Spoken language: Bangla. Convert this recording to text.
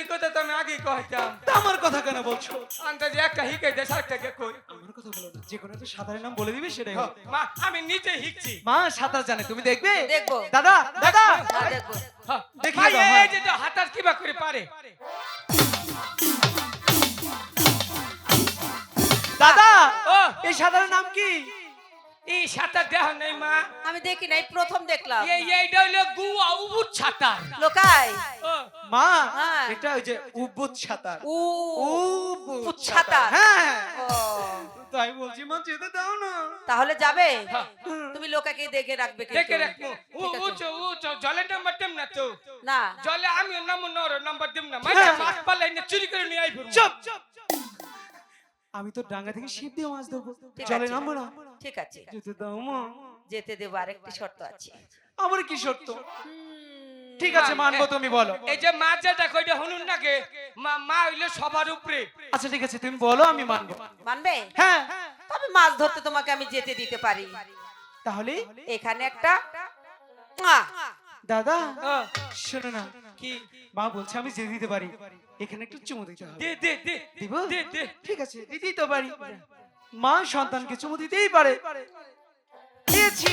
এই কথা তো আমি আগেই কইতাম। তা আমার কথা কেন বলছো? আন্দাজে একটা হিকাই দে সারটাকে কই। আমার কথা বলো না, যে কোনো একটা সাঁতারের নাম বলে দিবি সেটাই হ্যাঁ, হবে। মা আমি নিজে হিকছি। মা সাঁতার জানে, তুমি দেখবে? দেখবো। দাদা দাদা হ্যাঁ, দেখবো। হ্যাঁ, দেখিয়ে মা, দাও, হ্যাঁ। এই যে তো হাতার কিবা করে পারে। দাদা ও এই সাঁতারের নাম কি? এই সাঁতার দেহ নেই মা। আমি দেখি নাই, প্রথম দেখলাম। এইটা হইলো গুয়া উবুর সাঁতার। লোকাই ও মা হ্যাঁ। এটা ওই যে উদ্ভুত সাঁতার। উ উদ্ভুত সাঁতার। হ্যাঁ ও, তাই বলছি মা, যেতে দাও না। তাহলে যাবে? হ্যাঁ। তুমি লোকাকে দেখে রাখবে কিন্তু। দেখে রাখবো। ঠিক আছে। উঁচু উঁচু জলের নাম্বার দেব না তো। না, জলে আমি নাম্বার দেব না। মানে হ্যাঁ। মাছ পালাই না চুরি করে নিয়ে আইবো। চুপ আমি তো ডাঙ্গা থেকে ছিপ দিয়ে মাছ ধরবো, ঠিক জলে আছে। নামবো না। ঠিক আছে, যেতে দাও মা। যেতে দেবো। আরেকটি শর্ত আছে। আমার কি শর্ত? হুম, ঠিক আছে মানবো, তুমি বলো। এই যে মাছ যেটা কইটা শুনুন নাকি মা হইলো সবার উপরে। আচ্ছা ঠিক আছে তুমি বলো, আমি মানবো। মানবে? হ্যাঁ তবে মাছ ধরতে তোমাকে আমি যেতে দিতে পারি। তাহলে এখানে একটা আহ, দাদা ও, শোনো না, কি মা বলছে আমি যেতে দিতে পারি, এখানে একটু চুমু দিতে হবে। দে দে দে দিব? দে দে। ঠিক আছে দিতেই তো পারি। মা সন্তানকে চুমু দিতেই পারে। দিয়েছি।